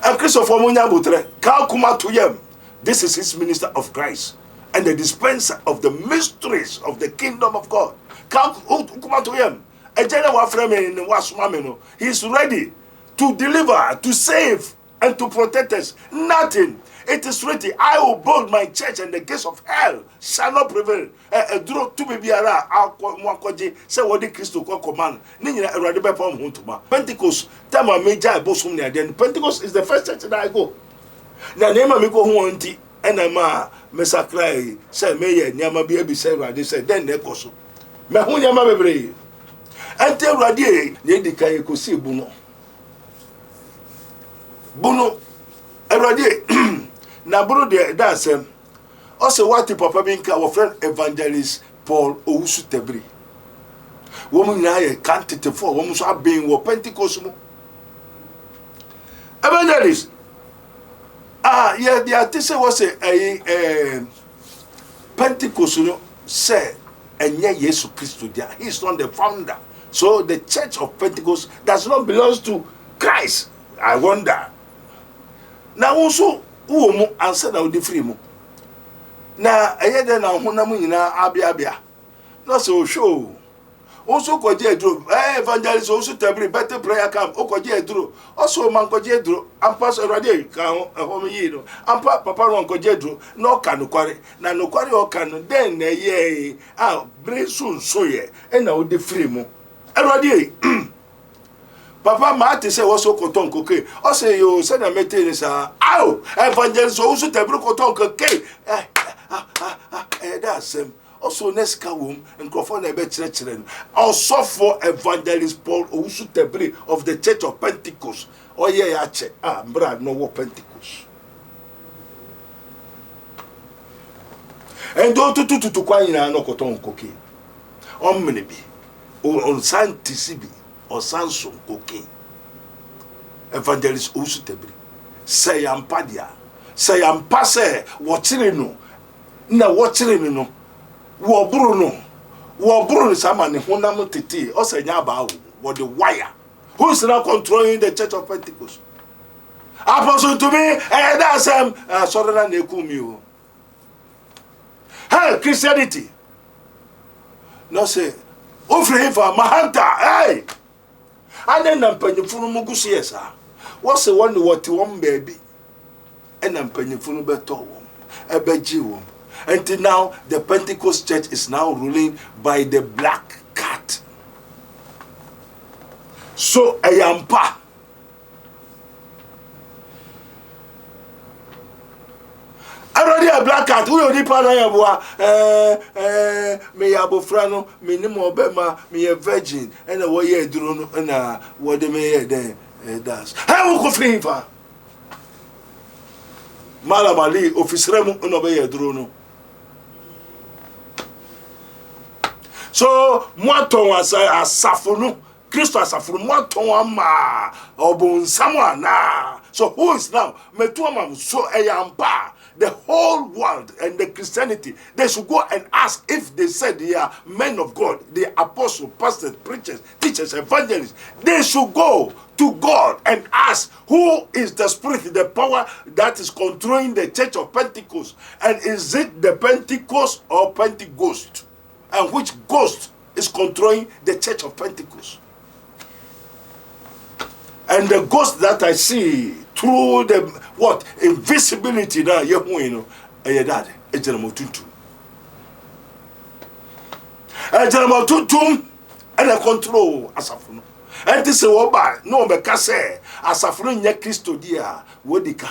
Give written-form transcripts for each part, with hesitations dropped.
And Christopher Munya Butre, Kal Kuma to Yem. This is his minister of Christ and the dispenser of the mysteries of the kingdom of God. Kal Kuma to Yem. A general frame in Wasmamino. He is ready to deliver, to save, and to protect us. Nothing. It is written, I will build my church and the gates of hell shall not prevail. Pentecost, time I major bosom then. Pentecost is the first church that I go. Now name me go who and I'm Messacry, say Mayor, Yama be they said, then they go so. Mahunyama bebre. And tell Radie, they can you see Buno. Buno, Radie. Na bro de that's also what papa binka our friend evangelist Paul Owusu-Tebri. Woman na ye candidate for woman so being wo Pentecost mo. Evangelist yeah the artist was a Pentecost no say enye Jesus Christ there. He is not the founder. So the church of Pentecost does not belong to Christ. I wonder. Now also uomu ansa na odi free mu na eyede na honam nyina abia no so show also koje edro evangelist also Tebri better prayer camp okoje edro also man koje edro ampa so radio ka ho yi no ampa papa ron koje edro no ka no kware na no kware o ka no den na ye bresun so ye na odi free mu radio Papa Mati say also koton koke. O say you send a meeting sa. Ow, evangelist also Tebri koton koke. That's him. Also next womb and Crawford na be chire. Also for evangelist Paul Owusu-Tebri of the Church of Pentecost. Oh yeah, che. Mbra no wo Pentecost. And do to kwa ina no koton koke. On mene bi. On scientific or Samson cocaine. Evangelist Owusu-Tebri. Say ampadia. Say ampase watching no. Na watching no. Wo Bruno samani honam titi. O say nyaba what the wire. Who is now controlling the Church of Pentecost? Apostle to me, that's sorry na nekumi. Hey, Christianity. No say, offer for Mahanta, hey. And then I'm penny full mugusi yesa. What's the one baby? And I'm penny full beto a beji. Until now, the Pentecost church is now ruling by the black cat. So I am pa. Already a black cat. We only pa na yabwa. Me yabofrano. Me ni mo bema. Me a virgin. And a way drone. And a what the me there does. How go free fa? Malamali officer mo unobey drone. So moi ton asafunu. Christ asafunu. Moi ton ama. Obon someone na. So who is now? Me tuama so ayampa. The whole world and the Christianity, they should go and ask if they said they are men of God, the apostles, pastors, preachers, teachers, evangelists. They should go to God and ask who is the spirit, the power that is controlling the Church of Pentecost. And is it the Pentecost or Pentecost? And which ghost is controlling the Church of Pentecost? And the ghost that I see through the what invisibility now you know dad ejelamotuntum and a control asafunu and this is what no be ka say asafunu nya Kristo dia wodika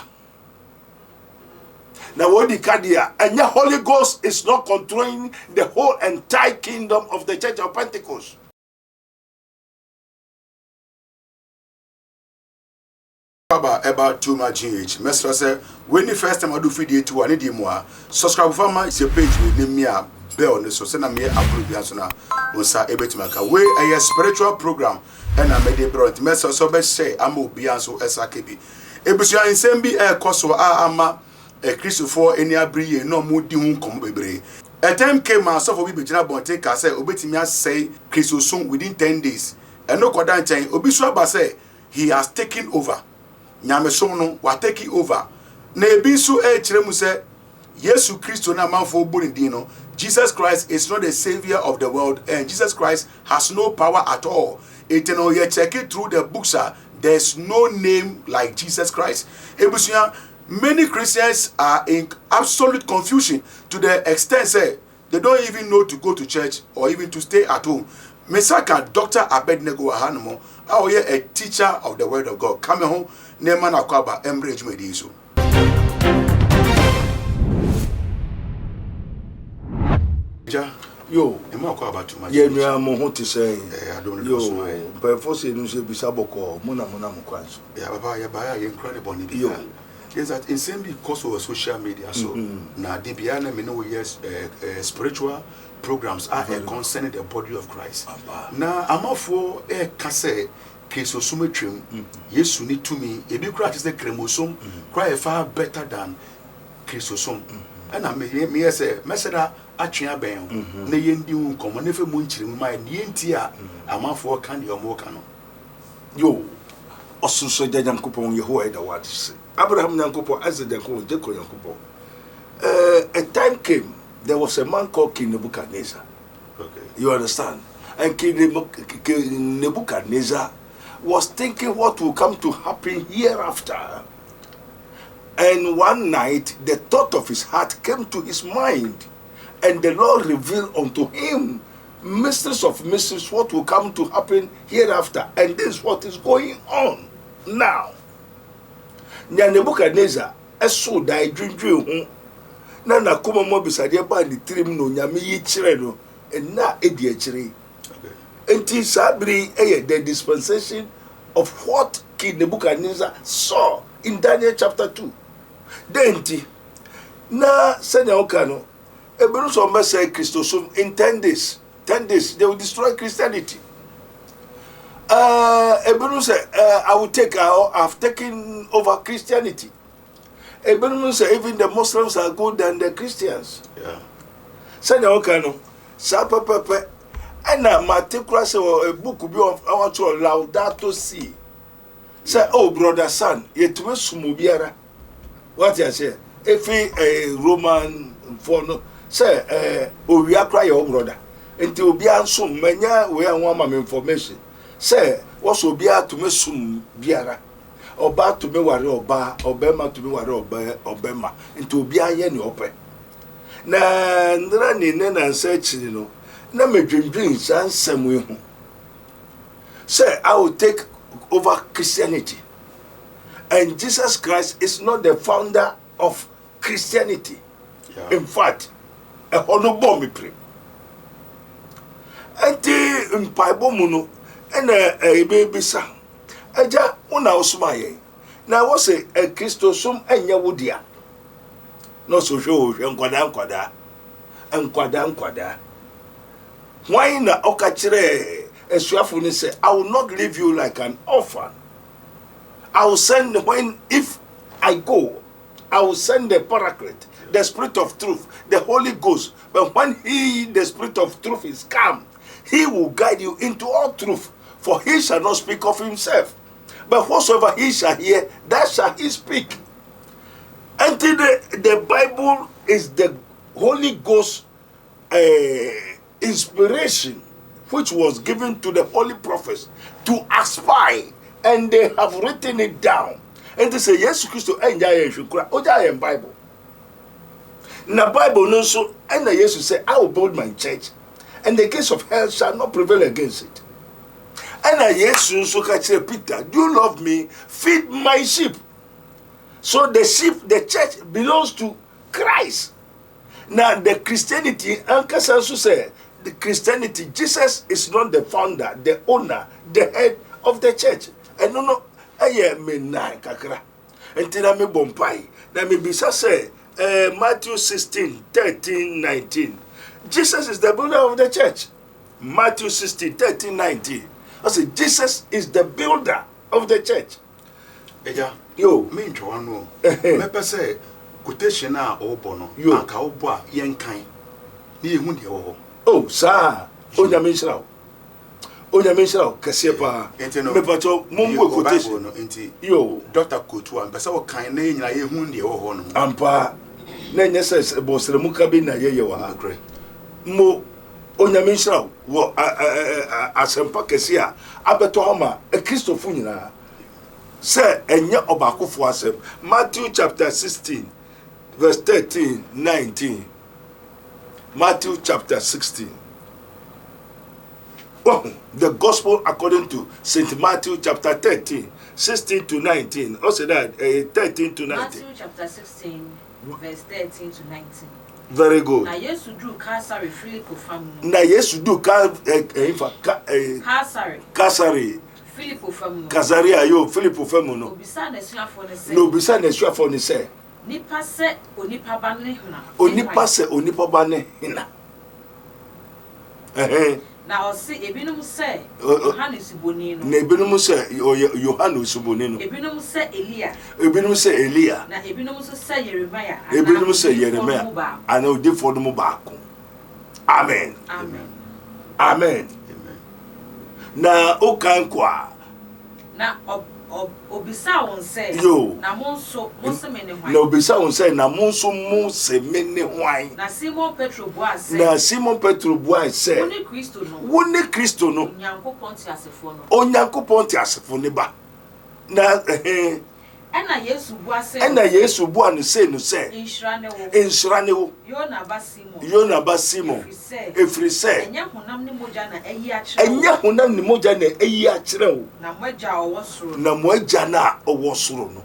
na wodika dia and the Holy Ghost is not controlling the whole entire kingdom of the Church of Pentecost. About too much G.E.T.H. Mesra say when the first time I do video to one day more subscribe for my is a page with me a bell so send me upload biasona onsa ebetimaka we a spiritual program and I made a brought mesra so be say am obianso SKB ebusu ansem bi e koso ama Christopher eni abriye no mo di hu kom bebre a time came and so for we begina bonte ka say obetimi asay Christopher within 10 days and no kodan chan obisu aba say he has taken over. nyamesom no wa take over na ebi so e kire mu se Yesu Christo na manfo boni din no Jesus Christ is not the savior of the world and Jesus Christ has no power at all. It you know you check it through the books there's no name like Jesus Christ. Ebusuya many Christians are in absolute confusion to the extent say they don't even know to go to church or even to stay at home. Mesaka Dr. Abednego Ahanomo a teacher of the word of God. Come home nema na kwaba embrage mediso. Yo, ema kwa about too much. Yeah, me am ho to say. I don't know. Yo, but for say no say bisaboko mona mukwanso. Yeah, baba ya ba ya incredible ni Yo. Yes, that in same because of social media so na D.E.A.T.H me know yes spiritual programs are concerning the body of Christ. Na amafo kase keso sumetrim Yesu ni tumi ebi kura te say kremosom kura far better than kesosom. And I me say meseda atwea ben na yendi hu komo na fe mu nkirim ma ne yenti a amafo kan de omo kan no. Yo, osunso jajankopon Yehowa da what say. Abraham Nyankopon, Isaac Nyankopon, Jacob Nyankopon. A time came, there was a man called King Nebuchadnezzar. Okay. You understand? And King Nebuchadnezzar was thinking what will come to happen hereafter. And one night, the thought of his heart came to his mind. And the Lord revealed unto him, mysteries of mysteries, what will come to happen hereafter. And this is what is going on now. Nya Nebuchadnezzar eso dai dwindwe hu na koma mo bisade ba ni tirim no nyame yi kire no na edi akire. Enti sabri the dispensation of what King Nebuchadnezzar saw in Daniel chapter 2. Denti na senya okano ebenu so mbese Christosum in 10 days. 10 days they will destroy Christianity. Ebenu say I've taken over Christianity. Ebenu say even the Muslims are good than the Christians. Yeah. Sanya okano sa pepepe ena matikura say a book bi of our to Laudato Si. Say oh brother son yetume sumu biara. What you say? If a Roman for no say owia kra your brother. Enti obi anso manya we anwa information. Say what's obia to me sum biara oba to me ware oba obema to me ware obema into obia ye ne ope na ndra ni ne na search no na medwendwen sansam we hu say I will take over Christianity and Jesus Christ is not the founder of Christianity. Yeah. In fact a honorable me pray anti in Bible muno and a baby son. Eja una osmaye. Na was a Christosum enya wodia. No so show enkwada. Why na okachire esuafo ni say I will not leave you like an orphan. I will send if I go, I will send the Paraclete, the Spirit of Truth, the Holy Ghost. But when the Spirit of Truth is come, he will guide you into all truth. For he shall not speak of himself, but whatsoever he shall hear, that shall he speak. Until the Bible is the Holy Ghost inspiration, which was given to the holy prophets to aspire, and they have written it down. And they say, yes, Christ, and Bible. Now Bible knows so, and Jesus say, I will build my church, and the gates of hell shall not prevail against it. And Jesus so said, Peter, do you love me? Feed my sheep. So the sheep, the church belongs to Christ. Now the Christianity, Uncle Sansu said, the Christianity, Jesus is not the founder, the owner, the head of the church. And no, I am nine kakra. Until I me bompai. Now me bisa say Matthew 16, 13, 19. Jesus is the builder of the church. Matthew 16, 13, 19. I say Jesus is the builder of the church. Eja, yo, me ntwa no. Me pese quotation na obo no. Anka obo a yen kan. Ni ehun de wo. Oh, sir. Onyame nshira. Onyamenshira kese pa. Me pacho mumbo quotation. Yo, Dr. Kotu am pesa wo kan na nyina ye hu de wo ho no. Ampa na nyese bosre muka bi na ye wa ha. Mo Onyamenshira wo asempa kese a abeto homa e Christopher nyina. Say enye obakofo asem. Matthew chapter 16 verse 13 19. Matthew chapter 16. Oh, the gospel according to St. Matthew chapter 13, 16 to 19. Also that 13 to 19. Matthew chapter 16, verse 13 to 19. Very good. Na Yesu drew Kasari Philip famu. Na Yesu drew Kasari. Philip famu. Kazaria yo Philip famu no. Obisa na suafo ne se. No obisa na suafo ne se. Nipa se onipa ba ne huna. Onipa se onipa ba ne hina. Na osi ebinom se Yohanes boni no. Na ebinom se Yohanes boni no. Ebinom se Elia. Ebinom se Elia. Na ebinom se Jeremiah. Ebinom se Jeremiah. Ana odifo no baako. Amen. Amen. Amen. Na okan kwa. Na obisa won se na monso mene hwan. Na obisa won se na monso mo se mene hwan. Na Simon Petro boa se. Na Simon Petro boa se. Woni Kristo no. Onyankopon ti asefo no. Onyankopon ti asefo ne ba. Na Ena Yesu boa se. Ena Yesu boa no se no se. Enshira ne wo. Yona ba Simon. Efri se. Enya honam ne moja na eyi akire wo. Na moja owo soro. Na moja na owo soro no.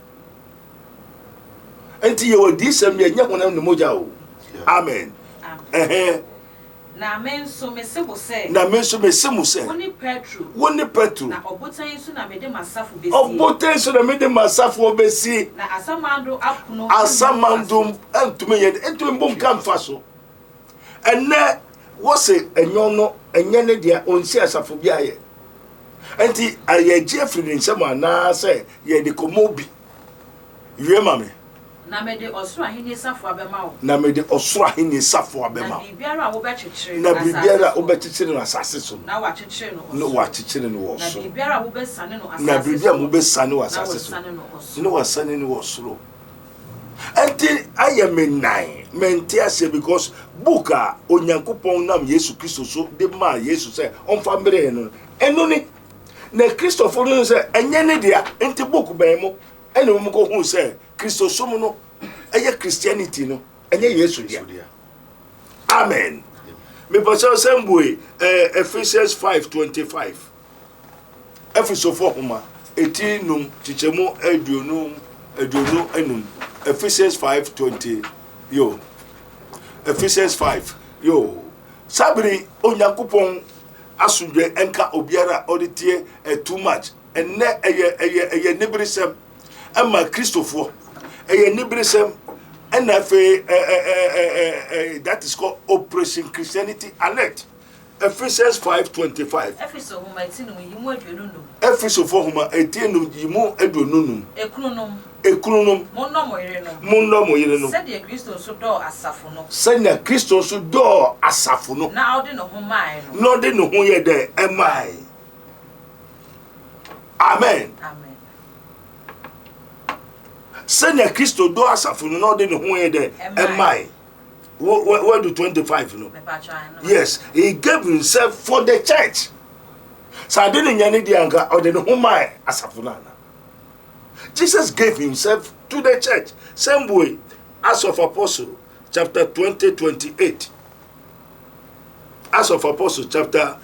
Enti ye wodi sem ye enya honam ne moja wo. Amen. Na men so me se se. Woni Petro. Na obotan so na mede masafu besi. Obotan so na mede masafu besi. Na asamando apuno. Asamando entume ye entume mbom kan faso. Enne wo se enyon no enye ne dia onsi asafo bia ye. Enti aye Jeffrey nsem ana se ye de komobi. Yue mame. Na mede osoro ahini safo abema wo. Na mede osoro ahini safo abema. Na bibiara wo bechichire. Na bibiara wo bechichire na asase so. Na wa chichire no. No wa chichire no wo so. Na bibiara wo besane no asase. Na bibiara wo besane wo asase so. No wa sane no wo soro. Enti aye menai mentia se because buka onyankopon nam Yesu Kristo so de ma Yesu se onfa mbere no. Eno ni na Christopher no se enye ne dia enti book ban mo ene mo ko hu se Kristo so mo no eye Christianity no enye Yesu dia. Amen. Me pasa sembwe Ephesians 5:25. Efeso 4 homa etinum chichemu aduonu enum. Ephesians 5:20. Yo. Ephesians 5. Yo. Sabri onyankopon asundwe enka obiara oditie too much. Enne eye nibrisem ama Christopher. Eye nibrisem enafe that is called Operation Christianity Alert. Ephesians 5:25. Efeso homa etinum yimu aduonum. Efeso 4 homa etinum yimu aduonum. Ekununum monno moyire no said Kristo so do asafo no senya Kristo so do asafo no na ode no ho mai no no de no ho ye de emai. Amen. Amen. Senya Kristo do asafo no no de no ho ye de emai. What do 25 no? Yes, he gave himself for the church. So I didn't nyane di anka ode no ho mai asafo na. Jesus gave himself to the church. Same way, Acts of Apostles, chapter 20:28. Acts of Apostles, chapter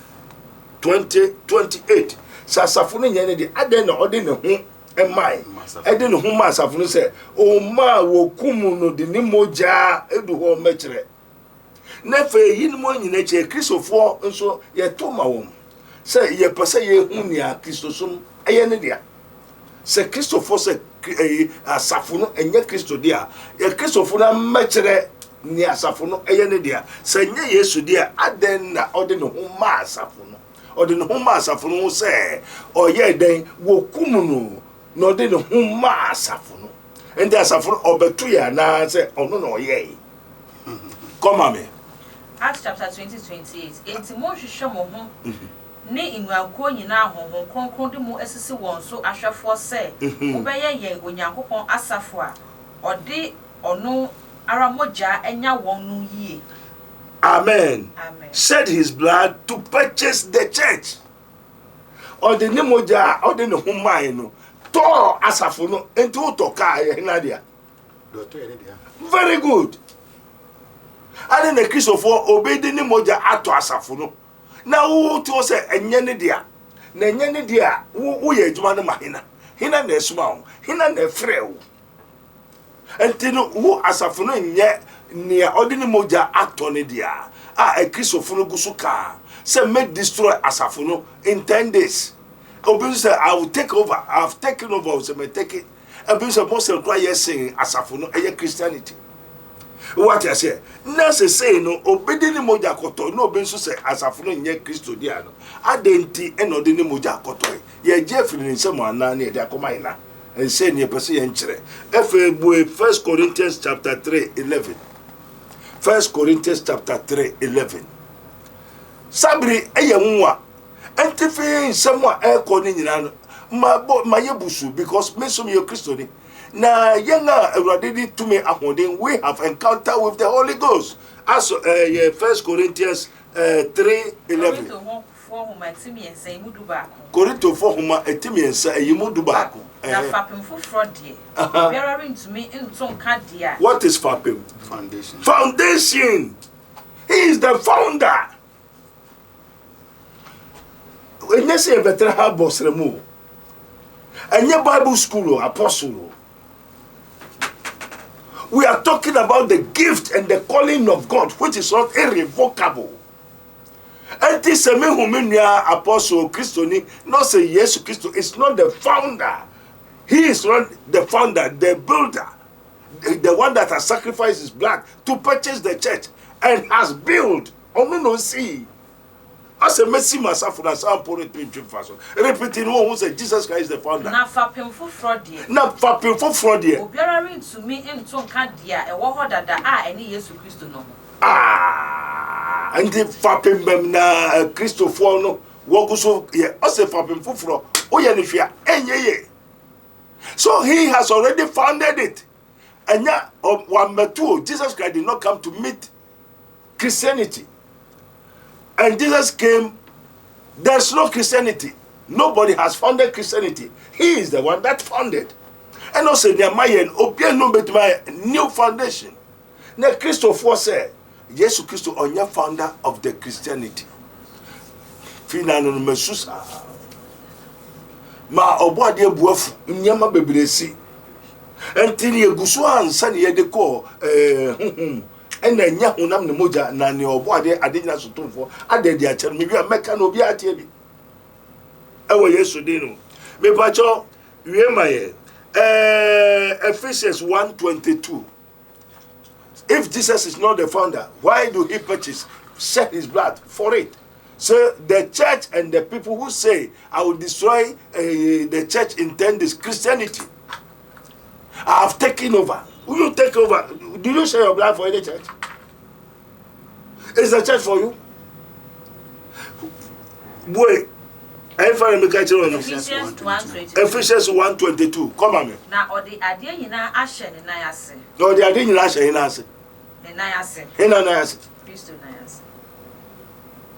20:28. Sasafuni nyane di ade na ode ne ho emai. Ede ne ho ma safuni se o ma wo kumu no de ni moja edu ho mekire. Na fe yi ni mo nyina che Kristofo nso ye to ma won. Se ye pese ye hu ni a Kristosum eye ne dia. Se Christopher se asafo no enye Kristo dia ye Christopher na mekire ni asafo no eye ne dia se nye Yesu dia aden na ode no ho ma asafo no ode no ho ma asafo no se oye den wo kumu no no ode no ho ma asafo no ende asafo no obetu ya na se ono no oye come on me Acts chapter 20:28 enti mo hwehwe mo ho ne inwanko nyina honhom kronkron de mu esisi won so ahwefo se obeye ye onyankopon asafo a ode ono ara moja enya won no yie. Amen. Amen. Shed his blood to purchase the church. Or the nemoja, or the humaino, to asafo no into to car nadia. Very good. And then the Christopher obeyed the nemoja ato asafo no. Now who to say enyane dia. Na enyane dia wo ye adwuma no mahina. Hina na esuma wo. Hina na efrew. Entino wo asafo no nye nia odini moja ato ne dia. A Christopher no gusuka. Say make destroy asafo no in 10 days. Obi say I will take over. I've taken over. So me take it. Obi say most of cry saying asafo no eye Christianity. What I say? Na say no obedi ni moja koto no obi so say asafo no nye Christo dia no. Adenti e no de ni moja koto. Ye Jeffrey ni say mo ana na e de akoma ina. And say ni person ye nkyere. Efe bu 1 Corinthians chapter 3:11. 1 Corinthians chapter 3:11. Sabri eye nwa entife nsemo e ko ni nyina no ma yebusu because me so me Christo ni na yenga Awurade di tumi ahoden we have encounter with the Holy Ghost as 1 Corinthians 3:11 Korinto 4 homa etimiensa eyimudu baako na fapem foforo de biara ntumi ntonka de. What is fapem? Foundation. He is the founder. When you say a better have boss remove, and your Bible school or apostle, we are talking about the gift and the calling of God, which is not irrevocable. And this apostle Christoni, not say yes, Christo is not the founder. He is not the founder, the builder, the one that has sacrificed his blood to purchase the church and has built. Only no see. As a mercy myself for that some point to fashion. Repeating who said Jesus Christ is the founder. Na fapem foforo de. Na fapem foforo de. Obiara ntumi ntonka de a ewo hodada a ene Yesu Kristo no. And the fapem bem na Christopher no woguso ye ose fapem foforo o ye ne hwea enye. So he has already founded it. And ya one metu Jesus Christ did not come to meet Christianity. And Jesus came, there's no Christianity. Nobody has founded Christianity. He is the one that founded. And also, Nehemiah no new foundation. Now, Christopher said, Jesus Christ on your founder of the Christianity. Finano mesusa. Ma obwa de buafu nyama bebresi. Entini egusu ansa ne yedeko and then Yahunam the Moja, Nani or Body, I did not so for Ade Diachel, maybe a mechano be at you. Oh, yes, you didn't. Me Pacho, you Ephesians 1:22. If Jesus is not the founder, why do he purchase, shed his blood for it? So the church and the people who say, I will destroy the church in 10 days, Christianity, I have taken over. Will you take over? Did you share your blood for any church? Is the church for you? Boy, Ephesians 1:22. Come on, me. Na odi ade nyina ahye ne nan ase. No, the ade nyina ahye ne ase. Ne nan ase. Ne nan ase. Kristo nan ase.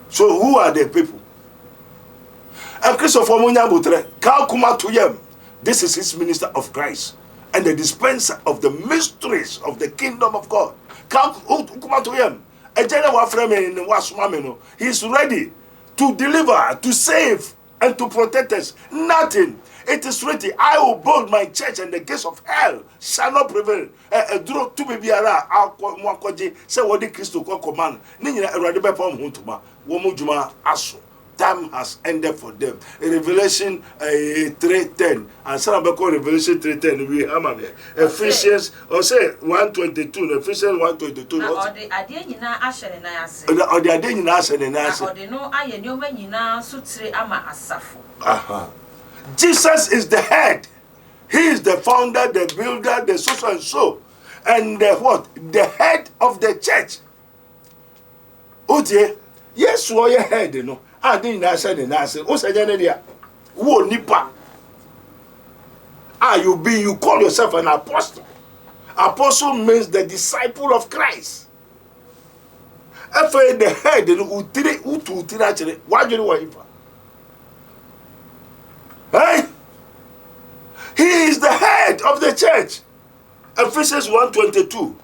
So who are the people? And Christopher Munyabutre, Ka kuma to yem. This is his minister of Christ and the dispenser of the mysteries of the kingdom of God. Kuma to him. He is ready to deliver, to save, and to protect us. Nothing. It is written, I will build my church and the gates of hell shall not prevail. To be say what the Christo command. Time has ended for them. In Revelation 3:10, and some call Revelation 3:10. We have Ephesians, or say 1:22. Ephesians 1:22. Or the idea nyina ahye ne nan ase. Or the idea nyina ahye ne nan ase. Or the no aye nyoma nyina sutre ama asafo. Jesus is the head. He is the founder, the builder, the so and so, and the what? The head of the church. Okay. Yes, we are head, you know. I didn't answer the answer. What's a generator? Wo nipa. You call yourself an apostle. Apostle means the disciple of Christ. After the head, why do you want him? Hey? He is the head of the church. Ephesians 1:22.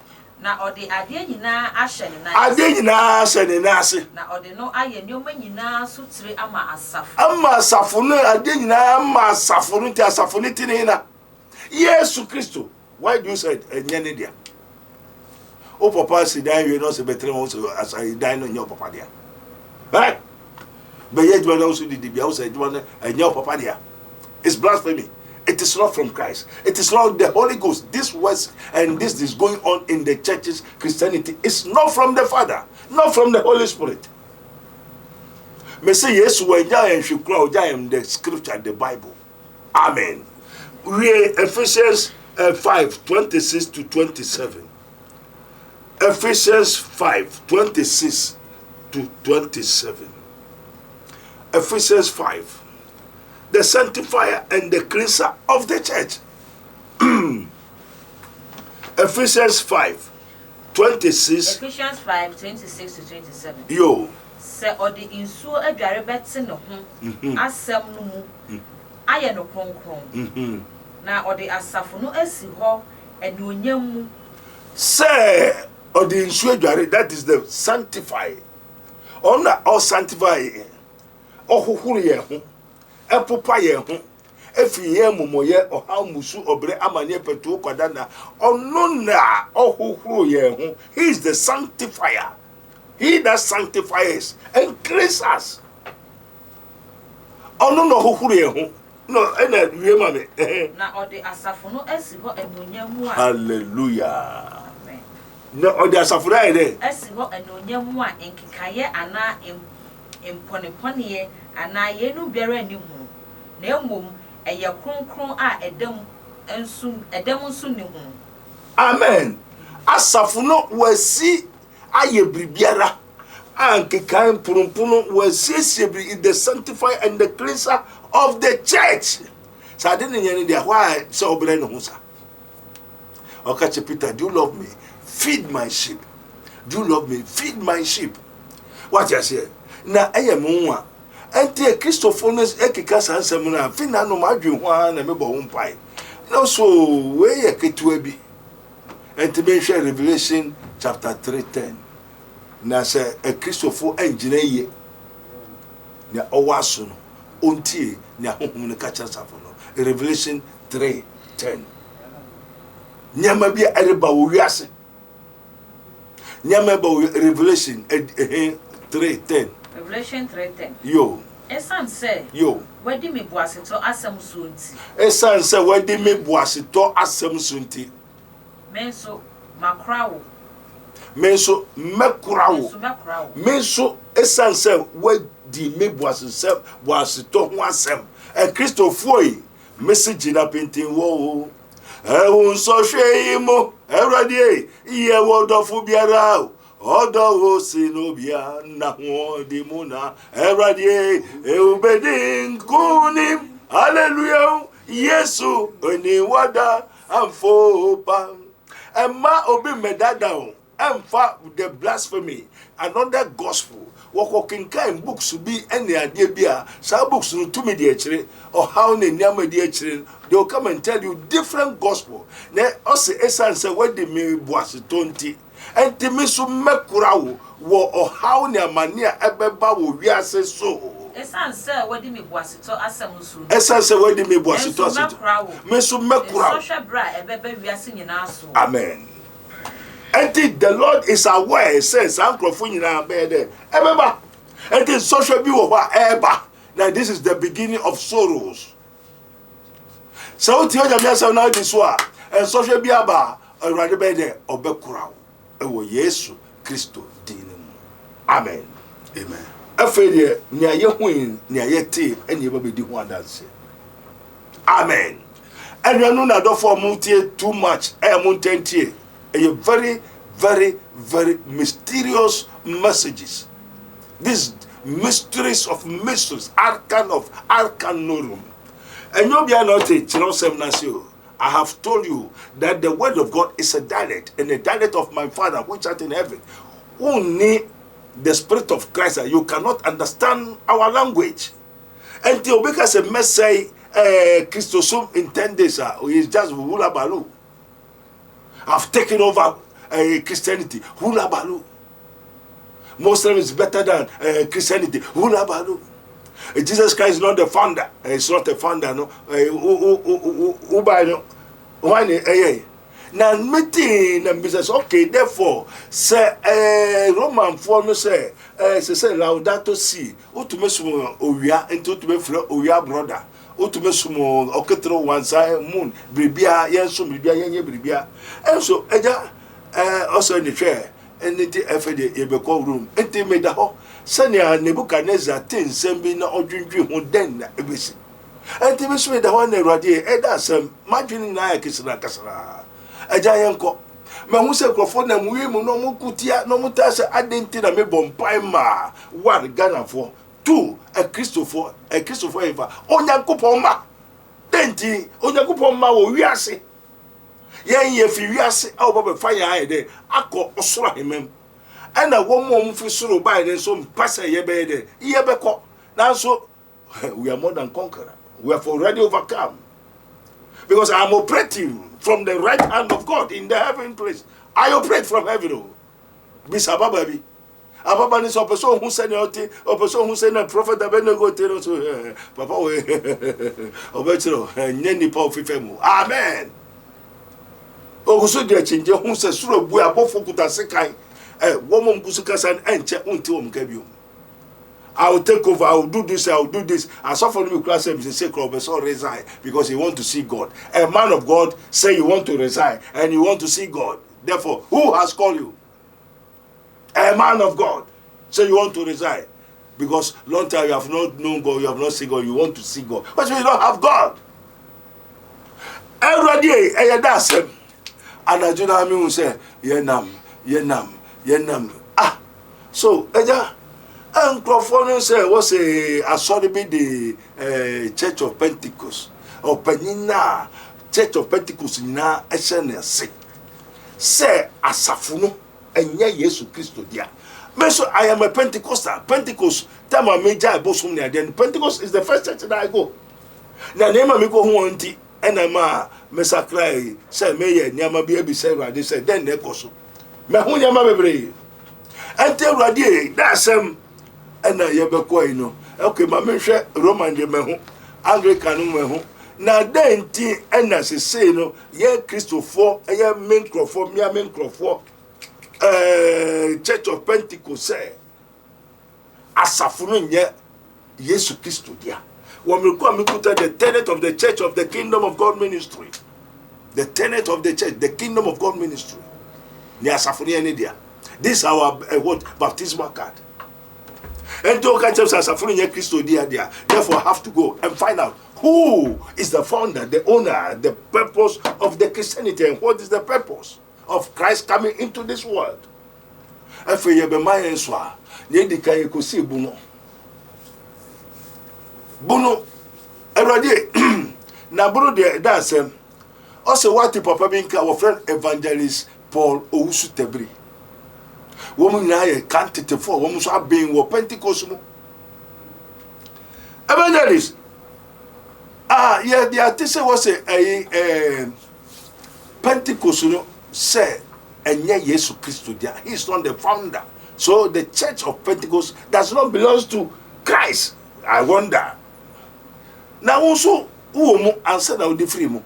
Na odi ade nyina ahye ne nan. Ade nyina ahye ne nan. Na odi no aye nyoma nyina sutire ama asafo. Ama asafo no ade nyina ama asafo no ti asafo no ti ne na. Yesu Kristo. Why do you say enye ne dia? O papa si dan we no se betre mo so as I dan no nyo papa dia. Right? Be ye dwa na so di bia o say dwa na enye papa dia. It's blasphemy. It is not from Christ. It is not the Holy Ghost. This was and this is going on in the churches. Christianity is not from the Father, not from the Holy Spirit. Me say yes, when I should cry the scripture, the Bible. Amen. We Ephesians 5:26 to 27. Ephesians 5:26 to 27. Ephesians 5. The sanctifier and the cleanser of the church. Ephesians 5:26. Ephesians 5:26 to 27. Yo. Se odi insuo adware bete ne ho asem no mu aye no kronkron. Na odi asafo no asi ho enuonyam mu. Se odi insuo adware, that is the sanctifier. Ona all sanctify. Ohuhuru ye ho. Epopa ye ho efi ye momoye oha musu obre amane petu kwada na ono na ohuhuru ye ho. He is the sanctifier. He that sanctifies and cleanses us. Ono no ohuhuru ye ho no ena wie ma me na odi asafo no asi ho enonyam a. Hallelujah. Amen. No odi asafo na ide asi ho enonyam a enkikaye ana empone ana yenu biara ni hu na emom eye kronkron a edem nsu ni hu. Amen. Asafo no wasi aye bribiara ankekan purumpuno wasi in the sanctifier and the cleanser of the church. So I didn't hear there why so obere no hu sa. Okay, Peter, do you love me? Feed my sheep. Do you love me? Feed my sheep. What you say? Na eye monwa ente Christopher's ekeka sansem na fina no madwe ho na mebo ho mpai no so we yeketua bi ente be share Revelation chapter 3:10 na say a Christopher engine ye na owaso no ontie na honhom no kacha safo no Revelation 3:10 nyama bi areba wo wiase nyama ba Revelation 3:10 Revelation 3:10. Yo. Esan say. Yo. Wadi me boaseto asem sunti. Esan say wadi me boaseto asem sunti. Menso makrawo. Menso mekrawo. Menso esan say wadi me boaseto ho asem. E Christopher yi message na painting wo. Ehun so hwe mo. Erade ye wodofo biara o. Odo sinobia na hodi muna erade eubedin kunim hallelujah Yesu oni wada amfopa emma obi medada emfa the blasphemy another gospel woko kinkan books bi ene ade bia sa books no to me de akire or how ne nyama de akire they will come and tell you different gospel na ose essence we de me boase tonti enti misu mekurawo wo ohaw ne amania ebeba wo wiase so esanse wadi me boaseto asamusu esanse wadi me boaseto asamusu misu mekurawo so bra ebeba wiase nyina so. Amen. Enti the Lord is aware says ankrofo nyina be there ebeba enti social bi wo ba eba. Now this is the beginning of sorrows. So ti o jamia say now this one and social bi aba already be there obekurawo ewo Yesu Kristo dinu. Amen. Amen. Afede nya ye huin nya ye te enya ba bedi ho adanse. Amen. And you know na do for muntie too much muntentie a very very very mysterious messages. This mysteries of mysteries, arcan of arcanorum. And you'll be not a I have told you that the word of God is a dialect, and the dialect of my Father which art in heaven. Only the Spirit of Christ, you cannot understand our language. And the because a message Christosum in 10 days is just hula balu. I've taken over Christianity, hula balu. Muslim is better than Christianity, hula balu. Jesus Christ is not the founder. It's not the founder, no. Now, meeting and business, okay, therefore, say, Roman form say, Laudato Si, Utumesumo, Oya, and Tutume, Oya brother, Utumesumo, Oketro, one side, moon, Bribia, Yansum, Bribia, Bribia. And so, also in the chair, and the FD, Ebeko room, and they made the whole. Sanya Nebuchadnezzar tin sembi na odwindwi ho den na ebesi enti me so da ho na Awurade e da asem madwini na ya kisira kasara aja yenko me hu se krofo na muwi mu no mukutia no mutase adenti na me bompai ma one Ghana for two a Christopher eva onyankopon ma denti onyankopon ma wo wiase yen ye fi wiase a wo be fa ya ayede akọ osoro hemem. And a woman for suru by then some pass a yebede, yebeko. Now so we are more than conqueror. We have already overcome. Because I am operating from the right hand of God in the heaven place. I operate from heaven. Bisabababi. Ababa is a person who sent out a person who sent a prophet Abednego to Papa Obetro and Nenny Paul Fifemu. Amen. Oguso de change who says Suru Bua Bofukuta Sekai. Woman Kusukasan and check until I will take over, I will do this, I will do this. I suffer me class service, say so resign because you want to see God. A man of God say you want to resign and you want to see God. Therefore, who has called you? A man of God say you want to resign because long time you have not known God, you have not seen God, you want to see God. But you don't have God. Every day, that's him. And I do not mean say, Yenam. So, and Crawford say was a sorry be the Church of Pentecost or Penina Church of Pentecost na SNS. Say Asafuno and Yesu Christo dia. So I am a Pentecostal. Pentecost, time I major bosom near then Pentecost is the first church that I go. Now name me go who auntie and I'm a Messacry, say Mayor, Yama be they said then they go. Me hu nyama bebre ente Awurade that's and na ye bekọ ino okay ma me hwe Roman de me hu Anglican me hu na denti na se say no ye Christopher ye Minkrofo me Minkrofo Church of Pentecost say asafo no nye Yesu Christo dia wo me ko amekuta the tenet of the Church of the Kingdom of God ministry, the tenet of the church, the Kingdom of God ministry. This is our what baptismal card. And to catch us as a Christo dia. Therefore, I have to go and find out who is the founder, the owner, the purpose of the Christianity, and what is the purpose of Christ coming into this world. And for you, be my answer. You can see Buno. Everybody. Now, Bruno, that's him. Also, what the Papa Binka, our friend evangelist Paul Ousu-Tebri. Woman I can't take for woman so being wo Pentecost. Evangelist. Yeah, the artist was a Pentecost say and Yesu Christo dia. He's not the founder. So the Church of Pentecost does not belong to Christ. I wonder. Now also who answer now the free mo.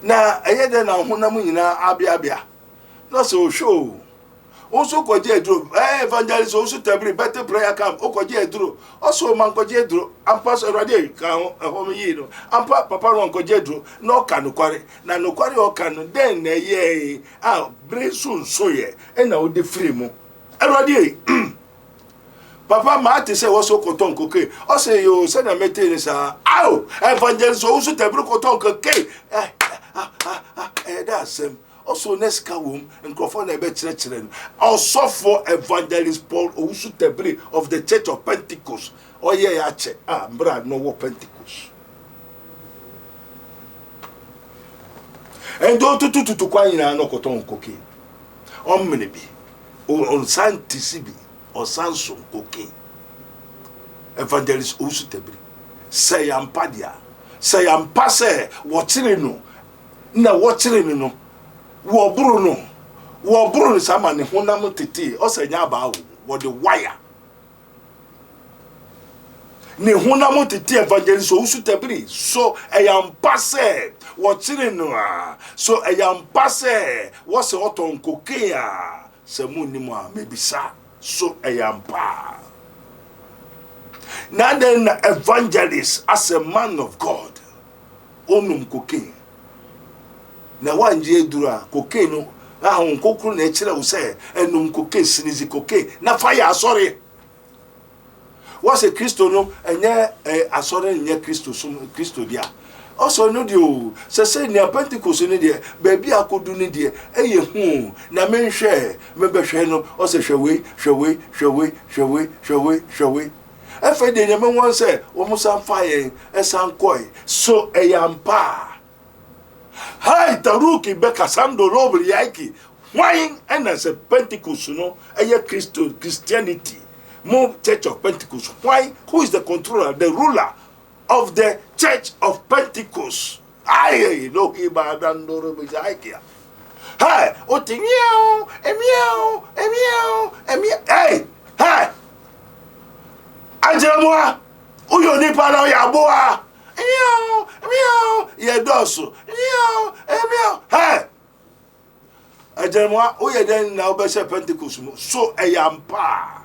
Na ayede na honamu nyina abia no so show also koje edro evangelist also tebri better prayer camp o koje edro also man koje edro ampa so Awurade ka ho me yi no ampa papa ron koje edro no ka no kware na no kware o ka no den na ye bresun so ye e na o de free mu Awurade papa Mate say was so koton koke o say yo say na mete sa evangelist also tebri koton koke that's him. also neska wom nkrofo na ebe chire no also for evangelist Paul Owusu-Tebri of the Church of Pentecost oye ya che mbra no wo Pentecost endo tutu kwa nyina no koton koke omene bi on santisibi o sanso koke evangelist Owusu-Tebri say ampadia say ampase wo chire no na wo chire no wo buru no sama ne honam tete o say nya ba wo the wire ne honam tete evangelist Owusu-Tebri so eyampase wo chire no so eyampase wo se oton koke se munnim mebisa so eyampa. Now then, evangelist as a man of God, onum cocaine. Now one day dura cocaine no, on cocoa nature will say, and cocaine sinizi cocaine. Now fire sorry. What's a Christo no, and yeah, a sorry near Christo dia. Also no dio, say near Pentecost in the baby I could do need na men share, member share no, also shall we. Efe de nyame won say wo musa fire esan koi so eyampa hai taruki beka sando robri yaki wine and as a Pentecost no Christianity more Church of Pentecost. Why? Who is the controller, the ruler of the Church of Pentecost? Aye no ibadan do robri yaki hai otinyo emiao hey hai Anjelmoa, uyo nipa na ya boa. Miao, ye doso. Miao. Hey. Anjelmoa, uyo den na obese Pentecost so eyampa.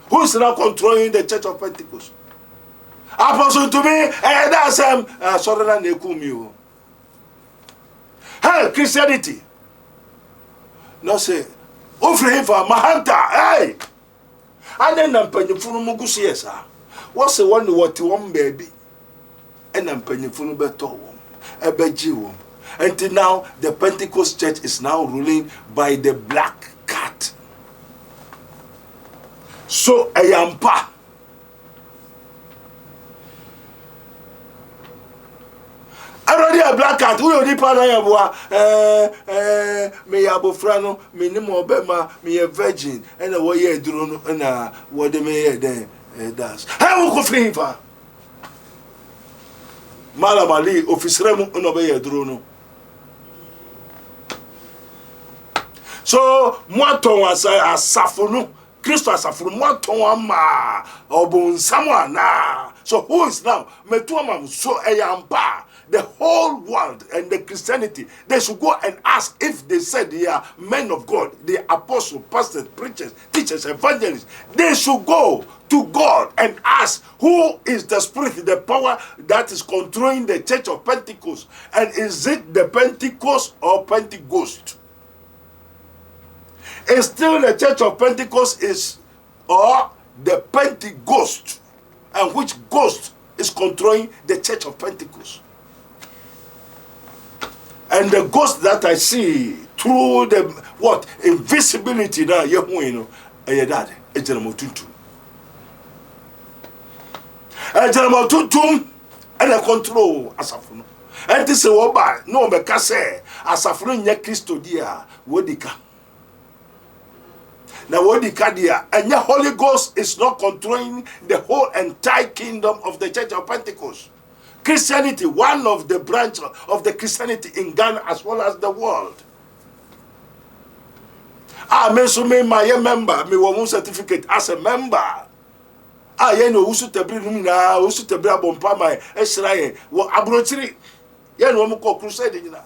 Who's now controlling the Church of Pentecost? Apostle to me, that's sorry na nekumi. Hey, Christianity. No say, ofre for Mahanta. Hey. And then I'm penny full mugus, yes, sir. What's the one baby? And I'm penny full better a beji. Until now, the Pentecost Church is now ruling by the black cat. So I am pa. Already a black cat. We only part me abofrano, me ni mo bema, me a virgin, and a way drone, and what the mayor then does. How will free for Malamali, officeremo, and obey a drone. So, Moaton was a safono, Christo asafro, Moaton ma, or bon someone now. So, who is now? Metuamam, so a yampa. The whole world and the Christianity, they should go and ask if they said they are men of God, the apostles, pastors, preachers, teachers, evangelists. They should go to God and ask who is the spirit, the power that is controlling the Church of Pentecost. And is it the Pentecost or Pentecost? And still the Church of Pentecost is or the Pentecost. And which ghost is controlling the Church of Pentecost? And the ghost that I see through the what invisibility now, you know, dad, and a control asafunu. And this is what no me kase asafunu nya Christo dia wodika. Now wodika dia and the Holy Ghost is not controlling the whole entire kingdom of the Church of Pentecost. Christianity, one of the branches of the Christianity in Ghana as well as the world. Me my member, me one certificate as a member. You know, Owusu-Tebri numina, Owusu-Tebri abompa my esraye, wo abrochiri. You know, mo crusade na.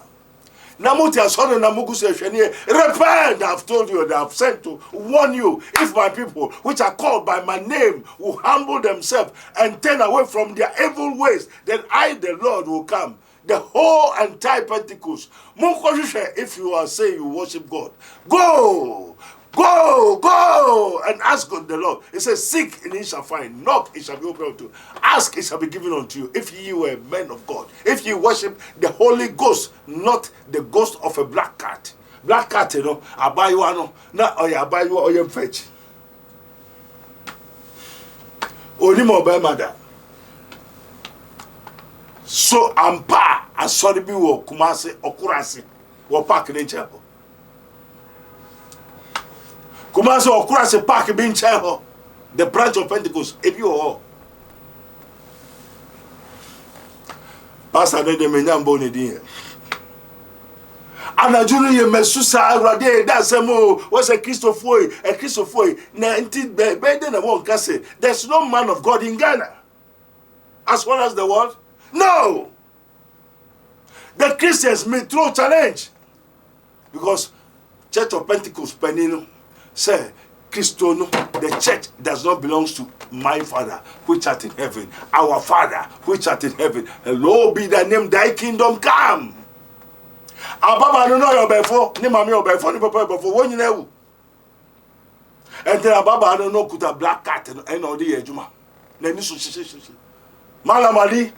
Namuti asone namugu se repent, I've told you that I've sent to warn you. If my people, which are called by my name, will humble themselves and turn away from their evil ways, then I, the Lord, will come. The whole entire Pentecost. If you are saying you worship God, go. Go and ask God the Lord. It says, seek and ye shall find, knock it shall be opened unto you, ask it shall be given unto you. If ye were men of God, if ye worship the Holy Ghost, not the ghost of a black cat. Black cat, you know, abayuano, na oya abayu oya fetch. Only more by mother. So ampa asori bi wo Kumasi okurasi wo park in chapel. Kumasi okurasi park bi in chapel. The branch of Pentecost, if you all. Pastor de menyambo ne din. Anajunu ye mesusa awrade da semo was a Christopher na nti be na won ka say there's no man of God in Ghana as well as the world. No. The Christians may throw challenge because Church of Pentecost Penino say Christo no, the church does not belong to my Father which art in heaven, our Father which art in heaven. Hallowed be thy name, thy kingdom come. Ababa no know your before, ni mami your before, ni papa before, when you know. And then Ababa no know kuta black cat and all the ejuma. Then you should Malamali,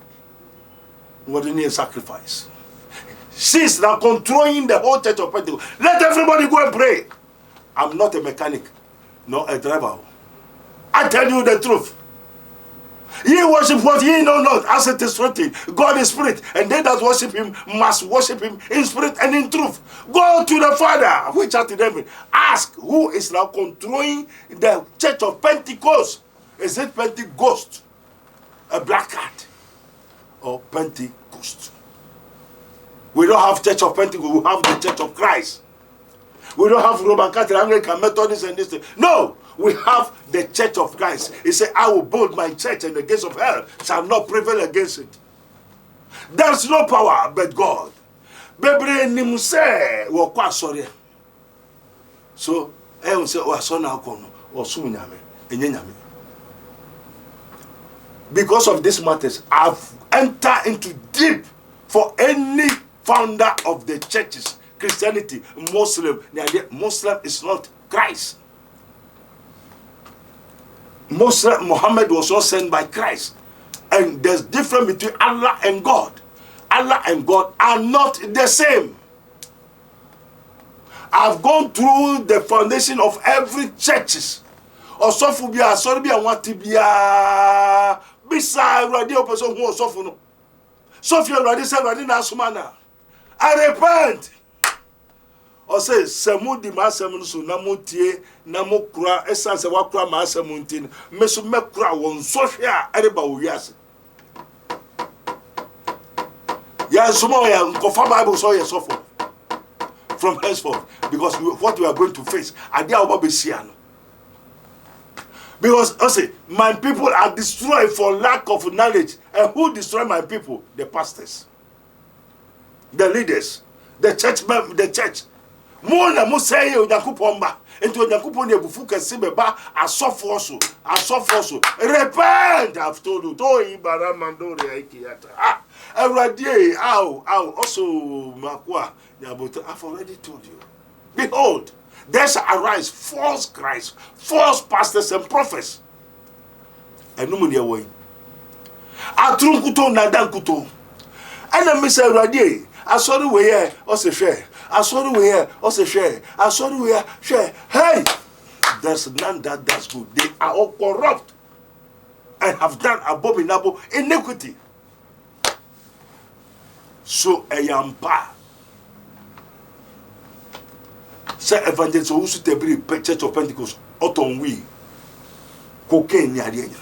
what you need sacrifice. She's now controlling the whole Church of Pentecost. Let everybody go and pray. I'm not a mechanic, nor a driver. I tell you the truth. Ye worship what ye know not, as it is written. God is spirit, and they that worship him must worship him in spirit and in truth. Go to the Father, which art in heaven. Ask who is now controlling the Church of Pentecost. Is it Pentecost, a black cat, or Pentecost? We don't have Church of Pentecost, we have the Church of Christ. We don't have Roman Catholic, Anglican, Methodist, and this thing. No, we have the Church of Christ. He said, I will build my church, and the gates of hell shall not prevail against it. There's no power but God. Bebre nimse wo kwa sorry. So, I say, oh, so now kono, or soon nyame, enye nyame. Because of these matters, I've entered into deep for any founder of the churches. Christianity, Muslim is not Christ. Muhammad was not sent by Christ. And there's difference between Allah and God. Allah and God are not the same. I've gone through the foundation of every churches. Osofubia, Soribia, Watibia, beside radio person who was Sofuno. Sophia Radi said, Radina Sumana. I repent. Or say, Samudi Masamusu, Namutie, Namukra, Essence Wakra Masamuntin, Mesumekra, one Sophia, Ediba, yes. Yes, Somoya, Kofa Bible saw your suffer from henceforth, because what we are going to face, Adia Wabesiano. Because I say, my people are destroyed for lack of knowledge. And who destroy my people? The pastors, the leaders, the church. Mona mo say you Yakupomba into Yakupon Bufuka Sibeba asofoso. Repent, I've told you. To Ibaramando Reikiata. A.R.R.E.S.T.E.D, also Makwa Yabuta. I've already told you. Behold, there shall arise false Christ, false pastors and prophets. And no money away. Atrunkuto Nadankuto. And then Mr. A.R.R.E.S.T.E.D, I saw the way also share. I saw the way also share. I saw the way share. Hey, there's none that does good. They are all corrupt and have done abominable iniquity. So I am pa. Say evangelist who should be Church of Pentecost. Oton we cocaine yadienya.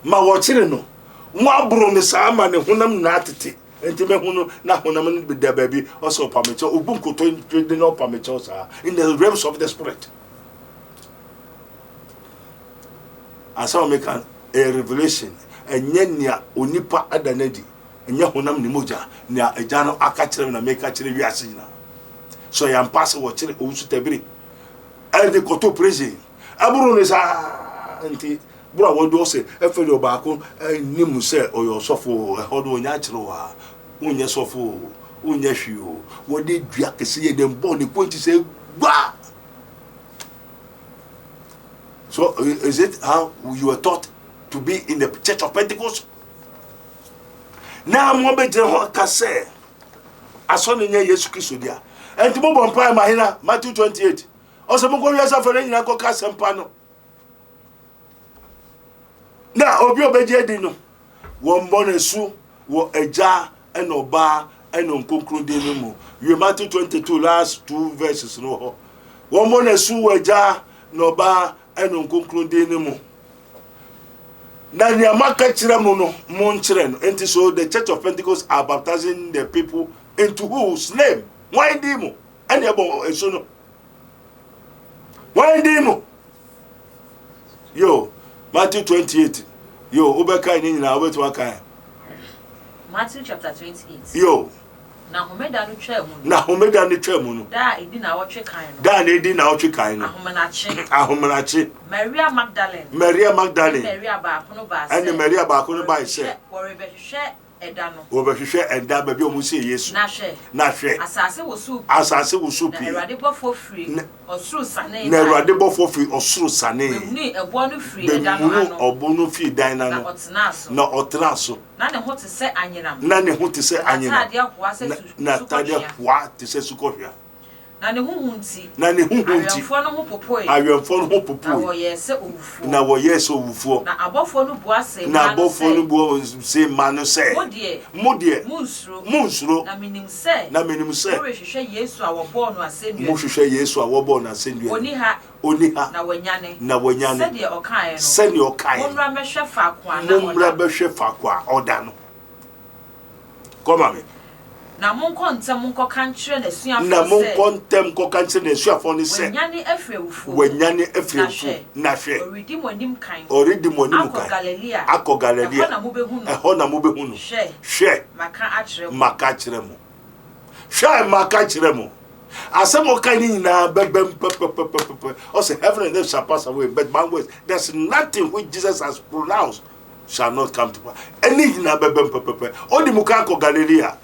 Ma watching no. Mwa bro ne sama ne honam na atete. Enti me hunu na honam be there baby also permission ubunko to no permission in the realms of the spirit. As I make a revelation enyenya onipa adanadi enya honam ni moja na ejano aka kire na make kire wiase na. So I am passing what chile usu tebiri. And the koto prison. Aburo ne sa enti bro wodo say efeli obako nimu say oyo sofo hodo onya kire wa unye sofo unye hwio wode dua kese ye dem bo ne kwenti say gba So is it how you were taught to be in the church of Pentecost? Now mo be je ho ka say asone nya Yesu Kristo dia. Enti mo bon pa mahina Matthew 28. Also mo go yesa fere nyina ko ka sempa no. Na obi obeje di no. Wo mbona su wo eja enoba enonkonkron di no mu. You Matthew 22 last 2 verses no ho. Wo mbona su wo eja noba enonkonkron di no mu. Na nyamaka kire mu no mo nkire no. Enti so the Church of Pentecost are baptizing the people into whose name? Why demo? And ebo eso no. Why demo? Yo, Matthew 28. Yo, obeka ni nyina obetu aka. Matthew chapter 28. Yo. Na homeda no twa mu. Na homeda no twa mu no. Da edi na wotwe kan no. Da na edi na wotwe kan no. Ahomenache. Maria Magdalene. Maria Magdalene. Maria ba kono ba se. And Maria ba kono ba se. Woribehwe eda no. Woribehwe eda ba bi o mu se Yesu. Na hwe. Asase wo su pi. Na Erade bofo free. Osuru sane. Na Erade bofo free osuru sane. Ni ebo no free eda no ano. Obo no free dan na no. Na otena so. Na ne ho te se anyinam. Na ne ho te se anyinam. Atade akwa se su. Na tade akwa te se sukohwea. Na ne huhunti. Awemfo no ho popoi. Na wo yes owufo. Na abofo no bua se. Na abofo no bua se manu se. Modie. Munsuro. Na menim se. Mo hwehwe Yesu a wobo no asendua. Mo hwehwe Yesu a wobo no asendua. Oniha. Na wonyane. Sede okae no. Monra mehwe faakwa na oda no. Come on. Na monko ntem monko kankyere na suafo se. Na monko ntem ko kankyere na suafo ne se. Wanyane afrewufo. Na hwe. Oridi monim kan. Akọ Galilea. Eho na mo behu no. Hwe. Maka kyere mo. Hwe maka kyere mo. Asemo kan ni na bebem pepepepepe. Also heaven and earth shall pass away, but my words, there's nothing which Jesus has pronounced shall not come to pass. Any na bebem pepepe. Odi mo kan ko Galilea.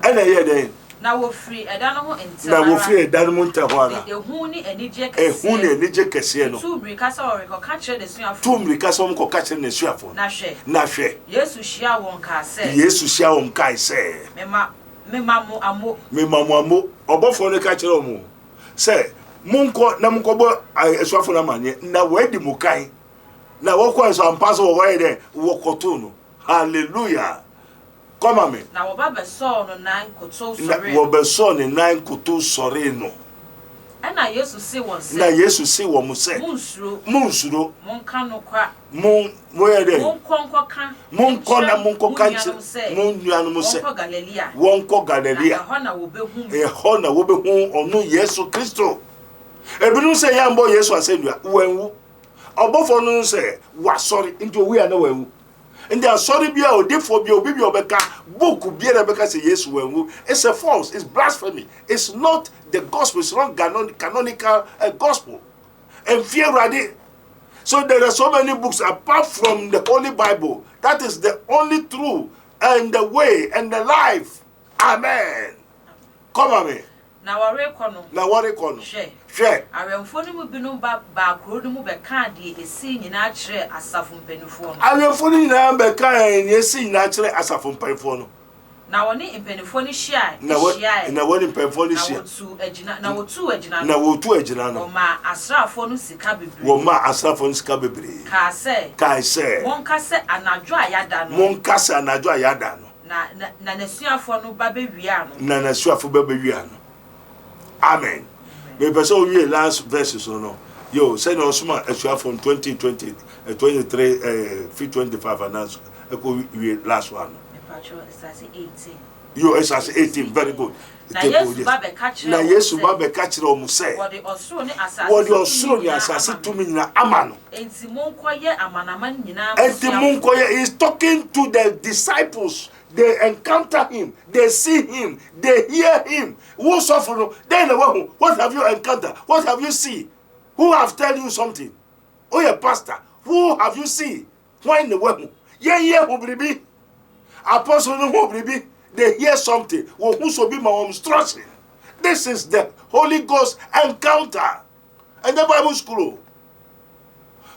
Ena ye den. Na wo free eda no ho ntem. Na wo free eda no ntem ho ana. Ehu ni enije kese. Ehu ni enije kese no. Tumri kasa ori ko ka kire de suafo. Tumri kasa mo ko ka kire ne suafo. Na hwe. Yesu hia won ka se. Yesu hia won kai se. Mema mo amo. Obofo ne ka kire omo. Se munko na munko bo suafo na manye na wedi mu kan. Na wo ko so ampaso wo ye de wo koto no. Hallelujah. Come on me. Na wo ba beso no nan koto sore. Wo beso ne nan koto sore no. Na Yesu se won se. Na Yesu se wo mu se. Munsuro. Monka no kwa. Mo ye de. Monko kan. Monko na monko kan. Monnuanu mu se. Wonko Galilea. Eho na wo behu onu Yesu Kristo. Ebinu se yambo Yesu asendua. Wenwu. Obofo no se wa sorry into we are no wenwu. And they are sorry be o defo be obi be obeka book be rebeka say yes wenwu. It's a false, it's blasphemy. It's not the gospel, it's not canonical gospel. And fear ready. So there are so many books apart from the Holy Bible. That is the only truth and the way and the life. Amen. Come on me. Na ware kono. Hwe. Awemfo no mu binu ba kro no mu be kan de esi nyina kire asafo mpanifo no. Awemfo no nyina be kan ne esi nyina kire asafo mpanifo no. Na woni mpanifo no hia. Na woni mpanifo no hia. Na wotu agina no. Ma asrafo no sika bebre. Ka se. Won ka se anadwo ayada no. Na nasuafo no ba be wia no. Amen. Me person we last verses no. Yo, say no suma extra from 2020 23 25 announce echo we last one. It's 18. Yo, it's 18 very good. Na Yesu ba be ka kire omu say. What the osoro ni asase tumi nyina amano. Enti monkoye amanaman nyina. Enti monkoye is talking to the disciples. They encounter him, they see him, they hear him. Who suffer? Then what have you encountered? What have you seen? Who have told you something? Oh, yeah, pastor. Who have you seen? Why in the world? Yeah, who be? Apostle who be? They hear something. Who so be my instruction? This is the Holy Ghost encounter. And the Bible school.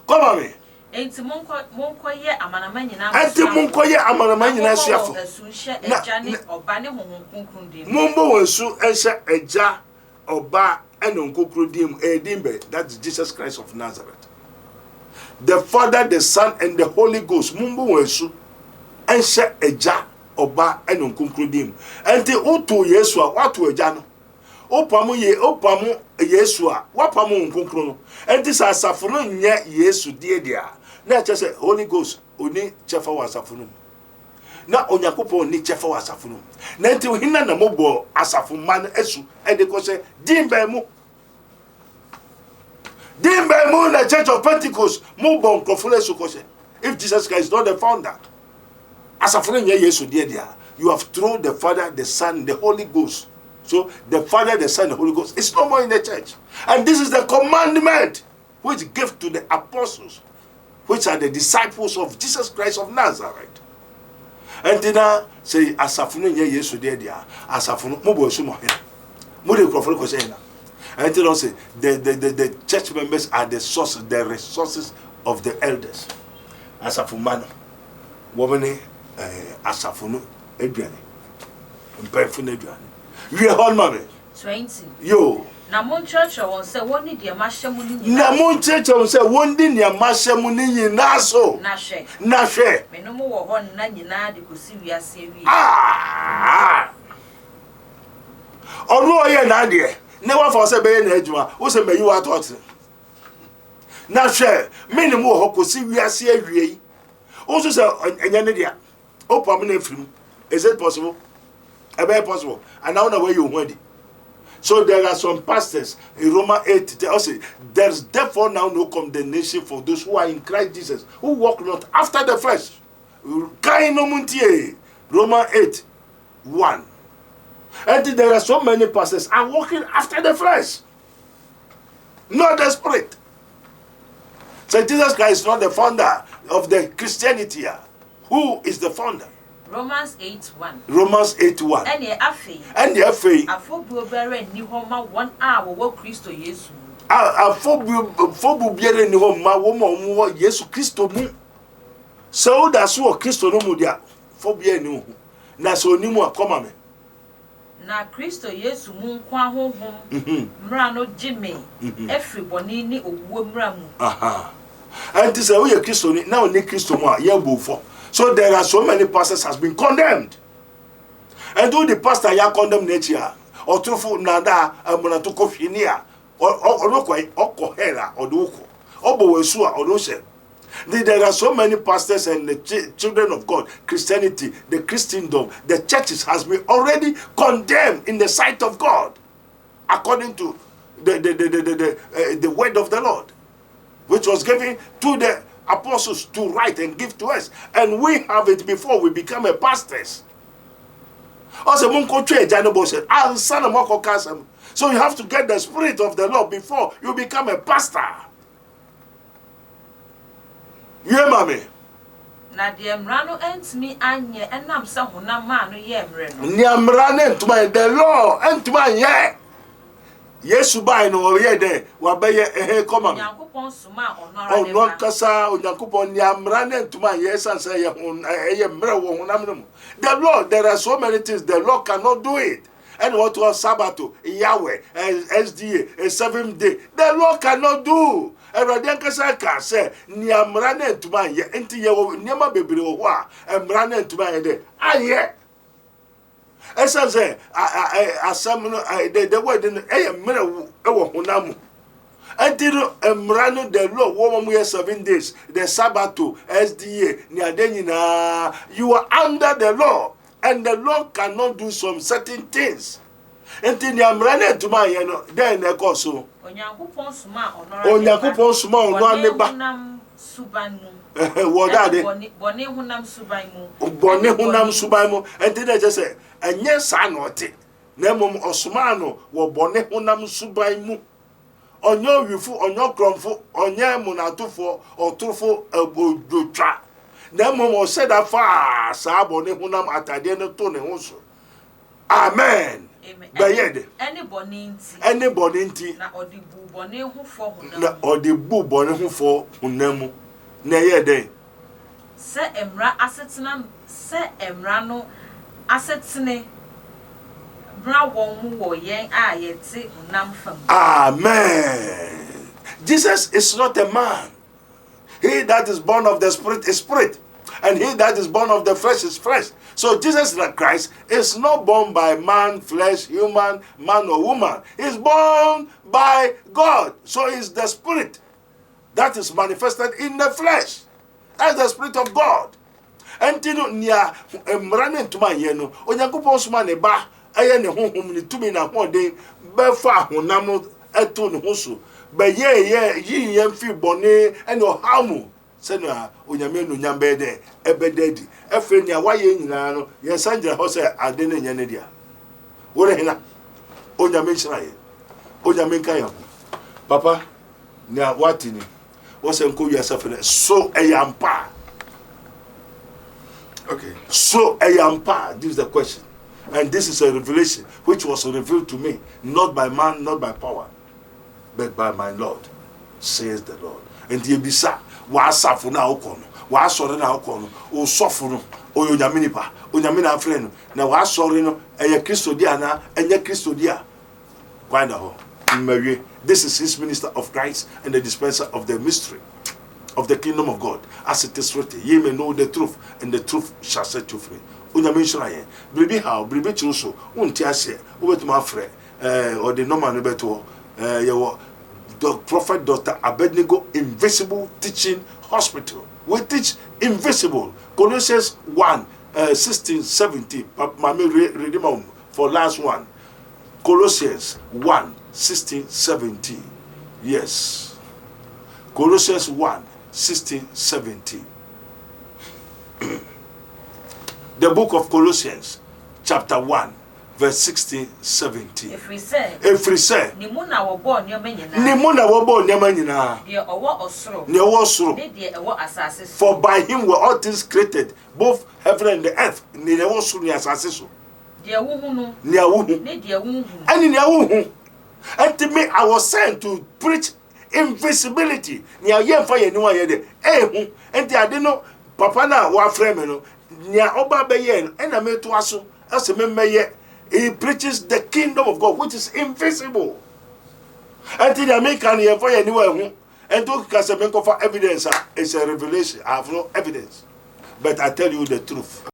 Come on me. Enti monko ye amanama nyina Enti monko ye amanama nyina suafo. Na ejane oba ne honhom kronkron dim. Mombo wonsu ense eja oba ene nkokro dim edimbe. That is Jesus Christ of Nazareth. The Father, the Son, and the Holy Ghost. Mombo wonsu ense eja oba ene nkokro dim. Enti utu Yesu a watu eja no. Opamu Yesu a wapamu nkokro no. Enti sa asafo no nye Yesu die a. Na chese Holy Ghost oni chefa wa asafo no. Na onyakopo ni chefa wa asafo no. Na enti hina na mobo asafo man esu ede ko se dimba mu na Church of Pentecost mobo nkofo esu ko se. If Jesus Christ is not the founder, asafo no nye Yesu die dia, you have thrown the Father, the Son, the Holy Ghost. So the Father, the Son, the Holy Ghost is no more in the church. And this is the commandment which gave to the apostles, which are the disciples of Jesus Christ of Nazareth. And then say asafunu ye Yesu de dia asafunu mo bo su mo he mo de krofo ko say na. And then say the church members are the sources, the resources of the elders. Asafumano womani asafunu eduane mpefunu eduane we hold mommy 20 yo na mon church won say woni de mahye mu ni na mon church won say wondi ne mahye mu ni nyina so na hwe me no mo wo ho na nyina de kosi wiase wi onu oye na de ne wa for say be na adwuma wo say me yi wa tot na hwe me ne mo ho kosi wiase awie yi wo so say enya ne dia opam na firim. Is it possible? Very possible. And now where you want it. So there are some pastors in Romans 8 they also say there's therefore now no condemnation for those who are in Christ Jesus, who walk not after the flesh. Romans 8:1. And there are so many pastors are walking after the flesh, not the spirit. So Jesus Christ is not the founder of the Christianity here. Who is the founder? Romans 8:1. Romans 8:1. And the afei. Afobu bere ni ho ma won a wo Kristo Yesu. Afobu bere ni ho ma wo mo Yesu Kristo mu. So that's what Kristo no mu dia. Phobia ni ho. Na so ni mu akoma me. Na Kristo Yesu mu nkwa honhom. Mra no jime. Efri boni ni owuo mra mu. Aha. And this we Kristo ni na oni Kristo mu a ye bofo. So there are so many pastors has been condemned. And do the pastor ya condemn nature or truthful nada amuna to kofinia or no quite or kohera or duko or boesua or no shell. There are so many pastors and the children of God, Christianity, the Christendom, the churches has been already condemned in the sight of God, according to the word of the Lord, which was given to the apostles to write and give to us, and we have it before we become a pastors. Also, so you have to get the spirit of the Lord before you become a pastor. Yeah, mommy. Na de mrano entimi anye enam se honam ma no ye mre no. Nyamrane entuma the law entuma ye. Yesu bai no ye de wa be ye come on. Yankopon suma onora de. Onwa kasa Yankopon nyamrane entuma ye sanse ye mre wo honam no. The Lord, there are so many things the Lord cannot do it. And what was Sabbath, Yahweh, S.D.A., a 7th day, the Lord cannot do. And Radianka can say, Niamrane to my ye, into your Niama baby, and Brane to my day. Aye. As I say, I summon the word in a minute, Hunamu. Until Mrano, the Lord, woman, we are 7 days, the Sabbath, S.D.A., Niadenina, you are under the law. And the Lord cannot do some certain things. Until you are running to my, then they go so. Onyankopon suma onora neba. What are they? Bone hunam suban mu. And then they just say, and yes, I know it. Nemum osmano, wo bone hunam suban mu. On your wifu, on your crumful, on your munatufo, or trufo, a tra. Nemum said that far, Sabone hunam atadeno tone also. Amen. Bayede. Anybody Na odibu bone hu fo hunam. Na odibu bone hu fo hunam. Na yede. Se emra no asetene bra won mu wo yen a yete hunam fam. Amen. Jesus is not a man. He that is born of the Spirit is spirit, and he that is born of the flesh is flesh. So Jesus Christ is not born by man, flesh, human, man or woman. He's born by God. So he's the Spirit that is manifested in the flesh. That's the Spirit of God. And nia emrane ntuma yeno onyankopon soma ne ba aye ne honhom ne tumi na hoden be fa honam eto ne hoso be ye yem fi bone ene ohamu se na onyame no nyambe de ebededi efe nia waye nyina no ye sanjira ho se ade ne nyane dia wore hina onyame nshiraye onyame nkayo papa nia watini wo se nko wi asafere so eyampa. Okay. So A.R.R.E.S.T.E.D, this is the question. And this is a revelation which was revealed to me, not by man, not by power, but by my Lord, says the Lord. And the Ebisa, wa safu na okono, wa sore na okono, o sofu no, o yonyamini pa, o nyamina afreno, na wa sore no, eye Kristo dia na, enye Kristo dia. Kwanda ho. This is his minister of Christ and the dispenser of the mystery of the kingdom of God, as it is written, ye may know the truth, and the truth shall set you free. Unyame nshiraye, bribi how, bribi chiruso, unti ase, ubetuma frɛ, or the normal beto, your prophet Dr. Abednego Invisible Teaching Hospital. We teach invisible. Colossians 1, 16, 17. Mami read him for last one. Colossians 1, 16, 17. Yes. Colossians 1, 16, 17. The book of Colossians, chapter 1, verse 16, 17. If we say, Nimuna wabo nyama nyina. Ye owo osoro. Ne de ewo asase so. For by him were all things created, both heaven and the earth. Ni ewo so ni asase so. De wuhu no. Ni awuhu. Ne de wuhu. Ani ni awuhu. And to me, I was sent to preach invisibility. Nia yemfa ye niwa ye de ehu enti ade no papa na wa frame no nia oba be ye no ena me to aso ase me meye. He preaches the kingdom of God which is invisible. Enti the American ye for ye niwa ehu enti ka se me ko for evidence is a revelation. I have no evidence, but I tell you the truth.